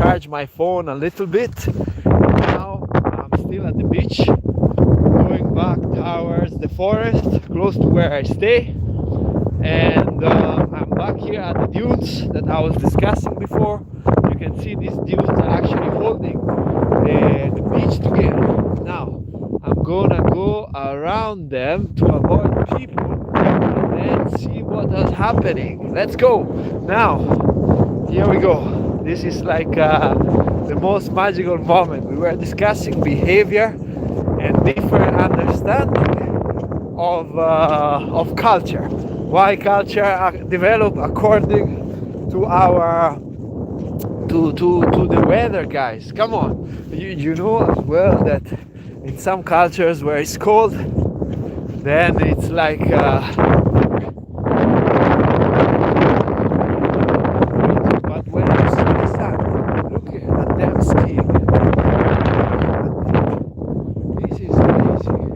charge my phone a little bit. Now I'm still at the beach, going back towards the forest, close to where I stay. And I'm back here at the dunes that I was discussing before. You can see these dunes are actually holding the beach together. Now I'm gonna go around them to avoid people and then see what is happening. Let's go. Now here we go. This is like the most magical moment. We were discussing behavior and different understanding of culture. Why culture develop according to our to the weather, guys. Come on, you know as well that in some cultures where it's cold, then it's like but when you see the sun, look at them skiing. This is amazing.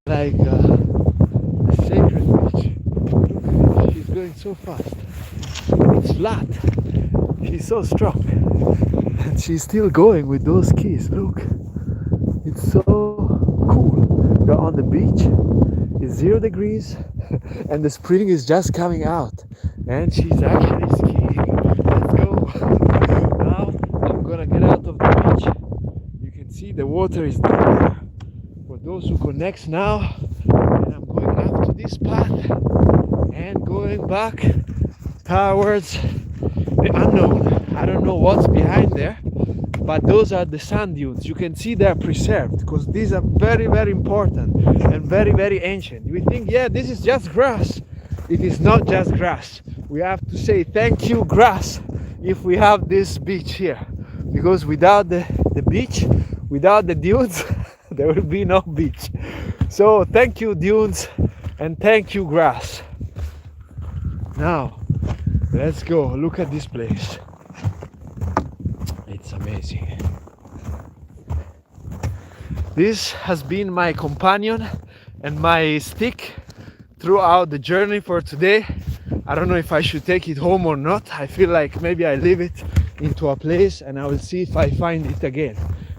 Like a sacred beach. Look at it, she's going so fast. It's flat. She's so strong. And she's still going with those skis. Look. It's so cool. You're on the beach. It's 0 degrees and the spring is just coming out. And she's actually skiing. Let's go. Now I'm gonna get out of the beach. You can see the water is down there. For those who connects now, and I'm going up to this path and going back towards the unknown. I don't know what's behind there, but those are the sand dunes. You can see they're preserved because these are very, very important and very, very ancient. We think, yeah, this is just grass. It is not just grass. We have to say thank you, grass, if we have this beach here, because without the beach, without the dunes, there will be no beach. So thank you, dunes, and thank you, grass. Now let's go. Look at this place. It's amazing. This has been my companion and my stick throughout the journey for today. I don't know if I should take it home or not. I feel like maybe I leave it into a place and I will see if I find it again.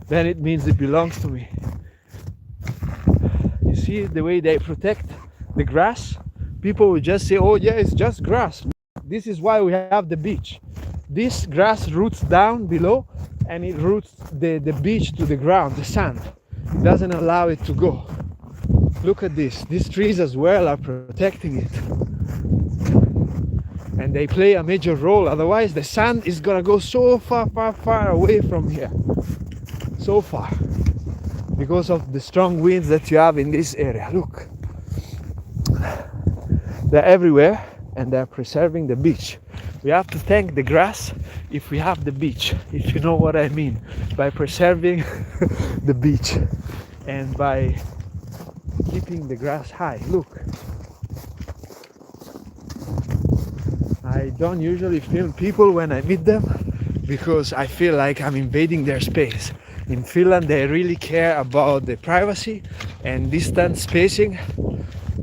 Then it means it belongs to me. You see the way they protect the grass? People will just say, oh yeah, it's just grass. This is why we have the beach. This grass roots down below and it roots the beach to the ground, the sand. It doesn't allow it to go. Look at this. These trees as well are protecting it. And they play a major role. Otherwise the sand is gonna go so far, far, far away from here. So far. Because of the strong winds that you have in this area. Look. They're everywhere and they're preserving the beach. We have to thank the grass if we have the beach, if you know what I mean, by preserving the beach and by keeping the grass high. Look. I don't usually film people when I meet them because I feel like I'm invading their space. In Finland they really care about the privacy and distance spacing.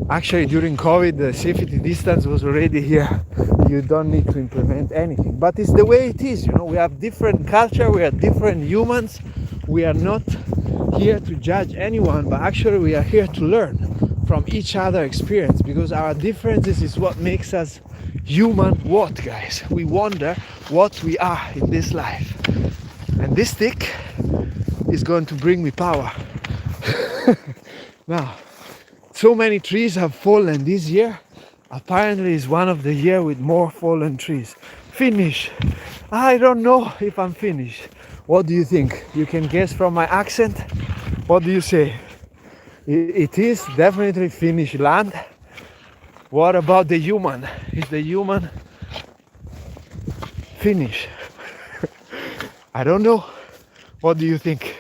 Actually during COVID the safety distance was already here. You don't need to implement anything. But it's the way it is, you know, we have different culture, we are different humans. We are not here to judge anyone, but actually we are here to learn from each other experience, because our differences is what makes us human. What, guys? We wonder what we are in this life. And this stick is going to bring me power. Now, so many trees have fallen this year. Apparently it's one of the year with more fallen trees. Finish. I don't know if I'm finished. What do you think? You can guess from my accent. What do you say? It is definitely Finnish land. What about the human? Is the human Finnish? I don't know. What do you think?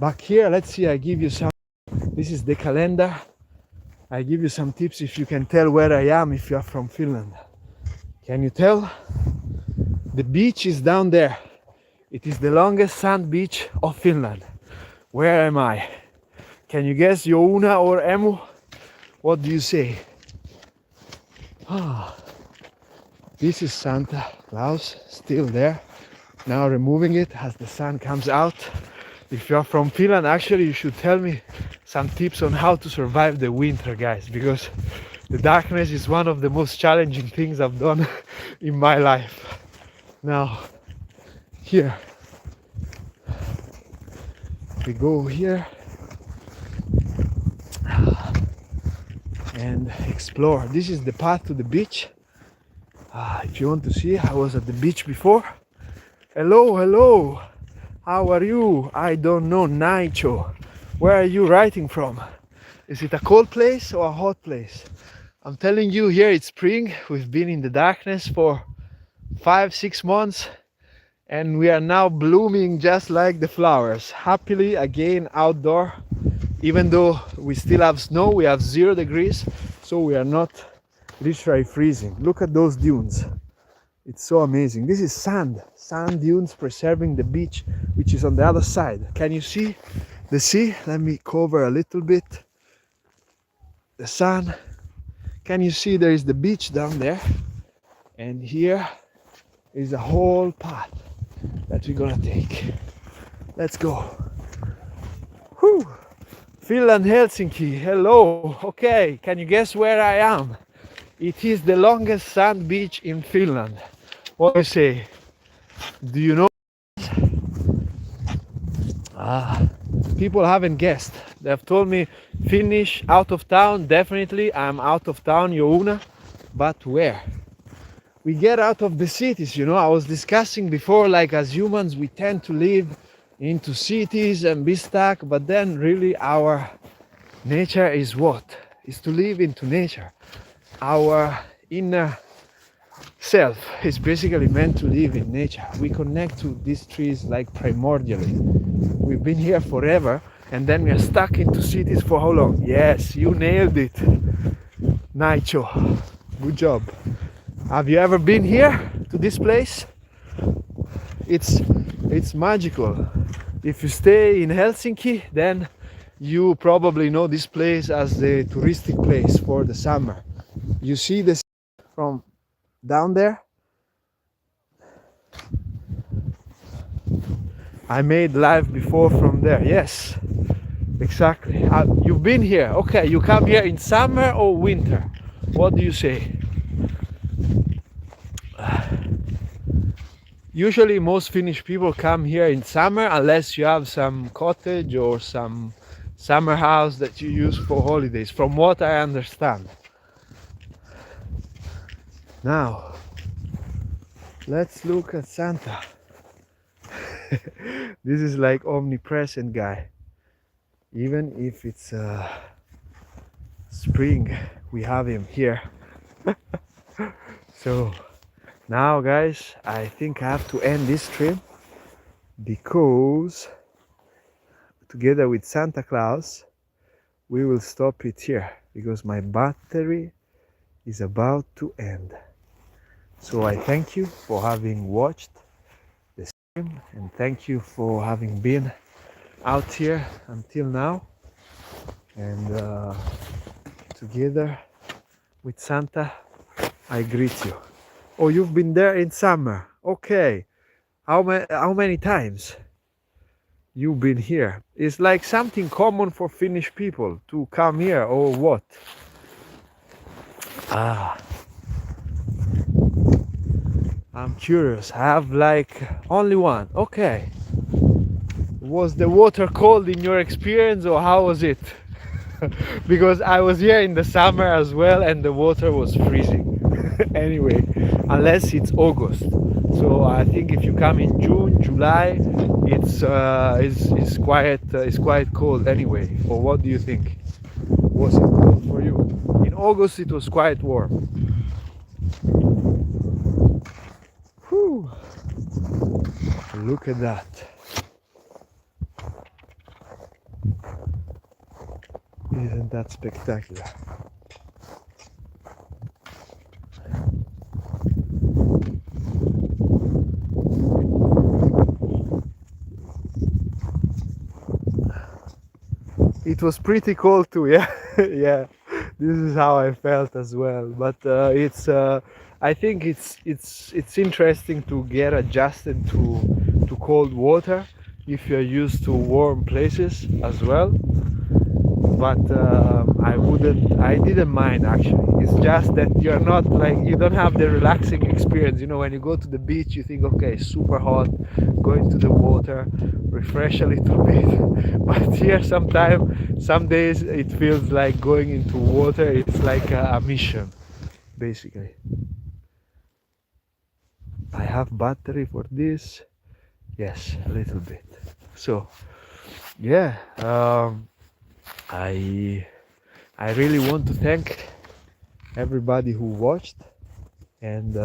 Back here, let's see, I give you some. This is the calendar. I give you some tips if you can tell where I am if you are from Finland. Can you tell? The beach is down there. It is the longest sand beach of Finland. Where am I? Can you guess, Jouna or Emu? What do you say? Ah, this is Santa Claus, still there. Now removing it as the sun comes out. If you're from Finland, actually you should tell me some tips on how to survive the winter, guys, because the darkness is one of the most challenging things I've done in my life. Now, here, we go here and explore. This is the path to the beach. If you want to see, I was at the beach before. Hello, hello. How are you? I don't know, Naicho. Where are you writing from? Is it a cold place or a hot place? I'm telling you, here it's spring. We've been in the darkness for 5-6 months and we are now blooming just like the flowers. Happily again outdoor. Even though we still have snow, we have 0 degrees, so we are not literally freezing. Look at those dunes. It's so amazing. This is sand dunes preserving the beach, which is on the other side. Can you see the sea? Let me cover a little bit the sun. Can you see there is the beach down there? And here is a whole path that we're gonna take. Let's go. Whew. Finland, Helsinki, hello. Okay, can you guess where I am? It is the longest sand beach in Finland. What do you say? Do you know? People haven't guessed. They've told me Finnish, out of town. Definitely I'm out of town, Jouna. But where? We get out of the cities, you know. I was discussing before, like as humans we tend to live into cities and be stuck, but then really our nature is what? Is to live into nature. Our inner self is basically meant to live in nature. We connect to these trees like primordially. We've been here forever and then we are stuck into cities for how long? Yes, you nailed it, Naicho. Good job. Have you ever been here to this place? It's magical. If you stay in Helsinki, then you probably know this place as the touristic place for the summer. You see this from down there? I made live before from there. Yes, exactly. You've been here. Okay, you come here in summer or winter? What do you say? Usually most Finnish people come here in summer unless you have some cottage or some summer house that you use for holidays, from what I understand. Now, let's look at Santa. This is like omnipresent guy. Even if it's spring, we have him here. So now guys, I think I have to end this trip because together with Santa Claus we will stop it here because my battery is about to end. So I thank you for having watched the stream and thank you for having been out here until now, and together with Santa I greet you. Oh, you've been there in summer. Okay. How many times you've been here? It's like something common for Finnish people to come here, or what? I'm curious. I have like only one. Okay. Was the water cold in your experience, or how was it? Because I was here in the summer as well and the water was freezing. Anyway, unless it's August. So I think if you come in June, July, it's quite cold anyway. Or what do you think? Was it cold for you? In August it was quite warm. Whew. Look at that. Isn't that spectacular? it was pretty cold too. Yeah, yeah. This is how I felt as well. But it's I think it's interesting to get adjusted to cold water if you're used to warm places as well. But I didn't mind actually. It's just that you're not like, you don't have the relaxing experience. You know, when you go to the beach, you think, okay, super hot, going to the water, refresh a little bit. But here, some days it feels like going into water. It's like a mission, basically. I have battery for this. Yes, a little bit. So, yeah. I I really want to thank everybody who watched, and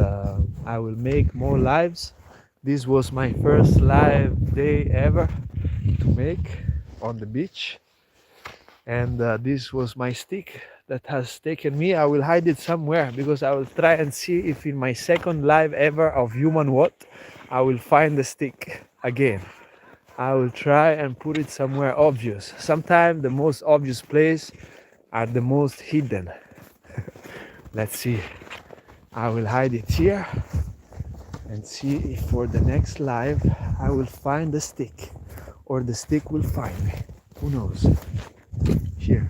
I will make more lives. This was my first live day ever to make on the beach, and this was my stick that has taken me. I will hide it somewhere because I will try and see if in my second live ever of Human What I will find the stick again. I will try and put it somewhere obvious. Sometimes the most obvious place are the most hidden. Let's see. I will hide it here and see if for the next live I will find the stick or the stick will find me. Who knows? Here.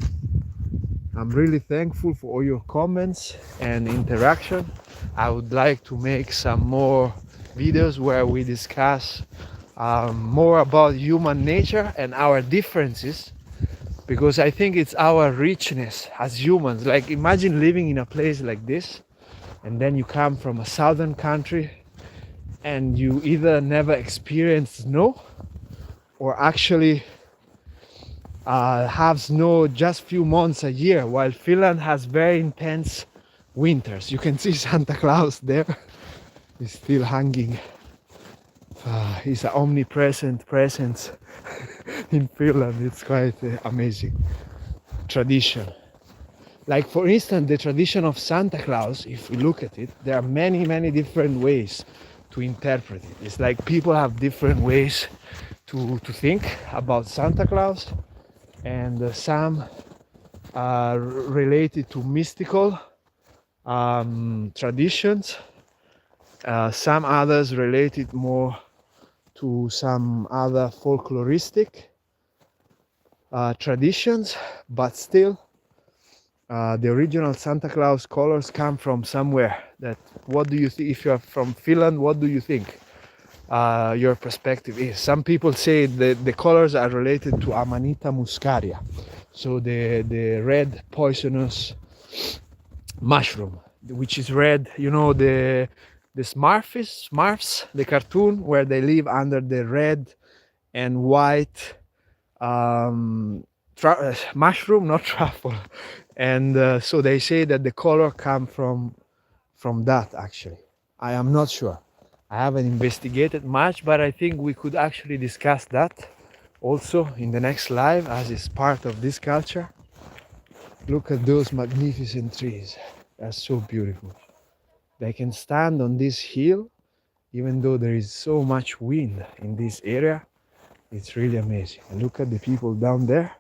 I'm really thankful for all your comments and interaction. I would like to make some more videos where we discuss more about human nature and our differences, because I think it's our richness as humans. Like, imagine living in a place like this, and then you come from a southern country and you either never experienced snow or actually have snow just few months a year, while Finland has very intense winters. You can see Santa Claus there. He's still hanging. He's an omnipresent presence in Finland. It's quite amazing tradition. Like, for instance, the tradition of Santa Claus, if we look at it, there are many different ways to interpret it. It's like people have different ways to think about Santa Claus, and some are related to mystical traditions, some others related more to some other folkloristic traditions, but still the original Santa Claus colors come from somewhere. That, what do you think? If you're from Finland, what do you think your perspective is? Some people say that the colors are related to Amanita muscaria, so the red poisonous mushroom, which is red. You know, the Smurfs, the cartoon where they live under the red and white mushroom, not truffle. And so they say that the color come from that. Actually, I am not sure. I haven't investigated much, but I think we could actually discuss that also in the next live, as is part of this culture. Look at those magnificent trees. They're so beautiful. They can stand on this hill even though there is so much wind in this area. It's really amazing. And look at the people down there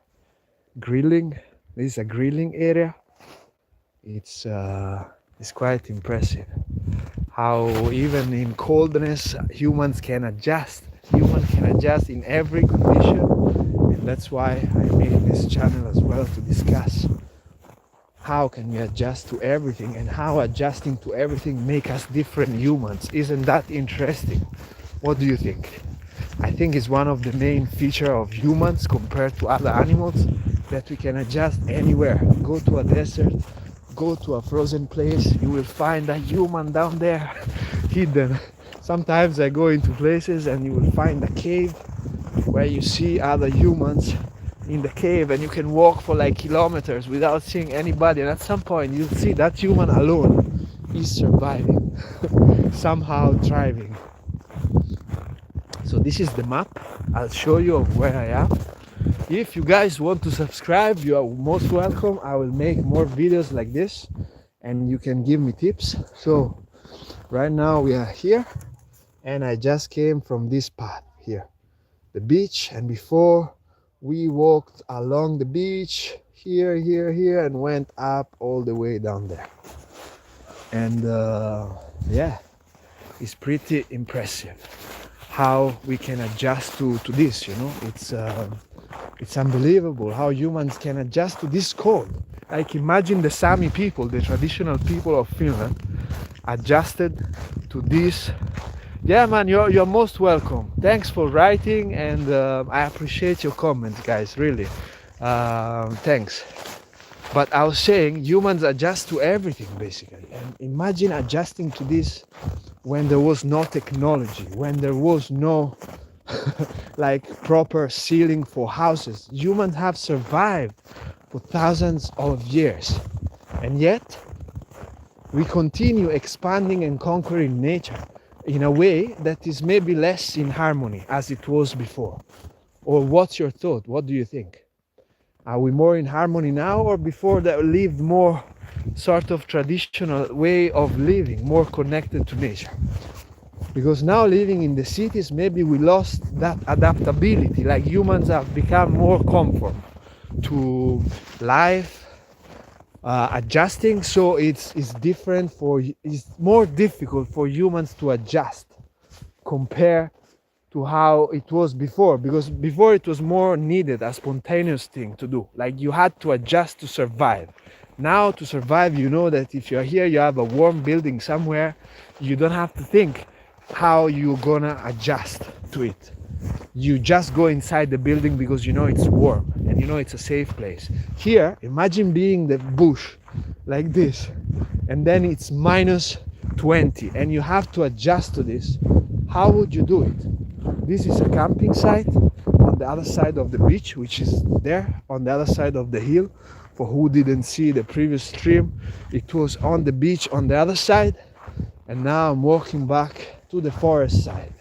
grilling. This is a grilling area. It's quite impressive how even in coldness humans can adjust. Humans can adjust in every condition, and that's why I made this channel as well, to discuss how can we adjust to everything and how adjusting to everything make us different humans. Isn't that interesting? What do you think? I think it's one of the main features of humans compared to other animals, that we can adjust anywhere. Go to a desert, go to a frozen place, you will find a human down there hidden. Sometimes I go into places and you will find a cave where you see other humans in the cave, and you can walk for like kilometers without seeing anybody, and at some point you'll see that human alone is surviving somehow thriving. So this is the map. I'll show you of where I am. If you guys want to subscribe, you are most welcome. I will make more videos like this and you can give me tips. So right now we are here, and I just came from this path here, the beach, and before we walked along the beach here, here, and went up all the way down there. And yeah, it's pretty impressive how we can adjust to this, you know. It's unbelievable how humans can adjust to this cold. Like, imagine the Sami people, the traditional people of Finland, adjusted to this. Yeah, man, you're most welcome. Thanks for writing, and I appreciate your comments, guys, really. Thanks. But I was saying, humans adjust to everything, basically. And imagine adjusting to this when there was no technology, when there was no like proper ceiling for houses. Humans have survived for thousands of years, and yet we continue expanding and conquering nature in a way that is maybe less in harmony as it was before. Or what's your thought? What do you think? Are we more in harmony now, or before that we lived more sort of traditional way of living, more connected to nature? Because now living in the cities, maybe we lost that adaptability. Like, humans have become more conform to life, adjusting. So it's more difficult for humans to adjust compared to how it was before, because before it was more needed, a spontaneous thing to do. Like, you had to adjust to survive. Now, to survive, you know that if you're here, you have a warm building somewhere, you don't have to think how you're gonna adjust to it. You just go inside the building because you know it's warm and you know it's a safe place. Here, imagine being the bush like this, and then it's minus 20 and you have to adjust to this. How would you do it? This is a camping site on the other side of the beach, which is there on the other side of the hill. For who didn't see the previous stream, it was on the beach on the other side, and now I'm walking back to the forest side.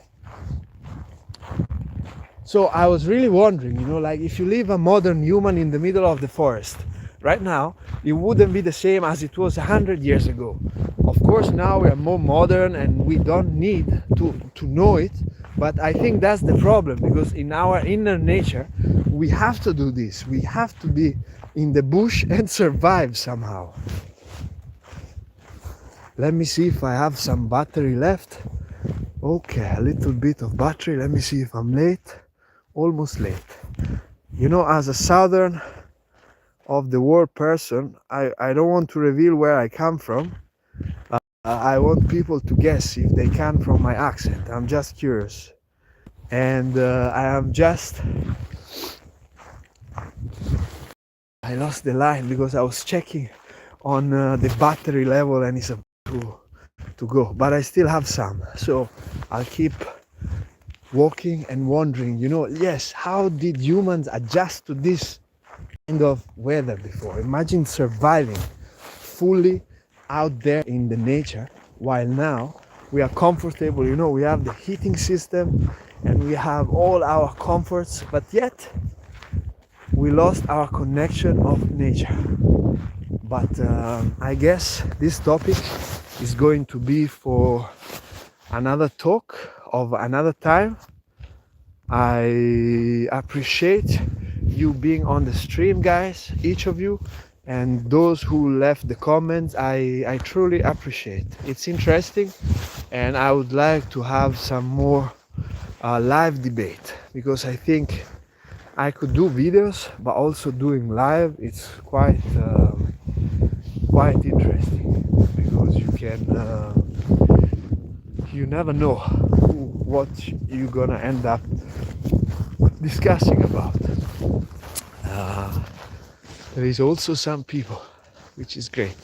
So I was really wondering, you know, like, if you leave a modern human in the middle of the forest right now, it wouldn't be the same as it was 100 years ago. Of course, now we are more modern and we don't need to know it, but I think that's the problem, because in our inner nature we have to do this. We have to be in the bush and survive somehow. Let me see if I have some battery left. Okay, a little bit of battery. Let me see if I'm late. Almost late. You know, as a southern of the world person, I don't want to reveal where I come from. I want people to guess if they can from my accent. I'm just curious. And I lost the line because I was checking on the battery level, and it's about to go. But I still have some. So I'll keep walking and wondering, you know, yes, how did humans adjust to this kind of weather before? Imagine surviving fully out there in the nature, while now we are comfortable, you know, we have the heating system and we have all our comforts, but yet we lost our connection of nature. But I guess this topic is going to be for another talk of another time. I appreciate you being on the stream, guys, each of you, and those who left the comments. I truly appreciate. It's interesting, and I would like to have some more live debate, because I think I could do videos, but also doing live, it's quite interesting, because you can you never know what you're gonna end up discussing about. There is also some people, which is great.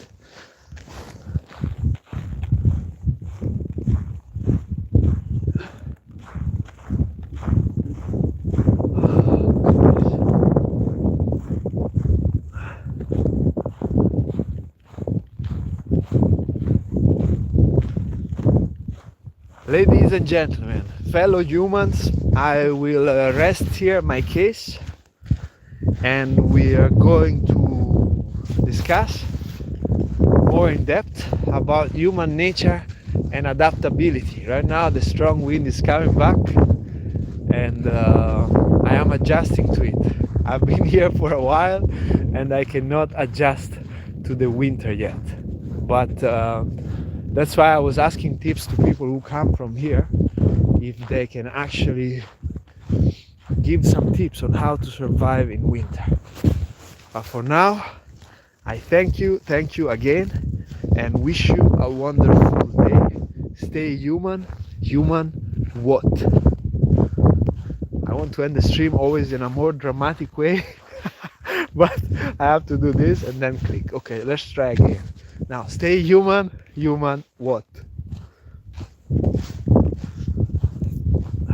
Ladies and gentlemen, fellow humans, I will rest here my case, and we are going to discuss more in depth about human nature and adaptability. Right now the strong wind is coming back, and I am adjusting to it. I've been here for a while and I cannot adjust to the winter yet. But that's why I was asking tips to people who come from here, if they can actually give some tips on how to survive in winter. But for now, I thank you again, and wish you a wonderful day. Stay human, what? I want to end the stream always in a more dramatic way, but I have to do this and then click. Okay, let's try again. Now, stay human, what?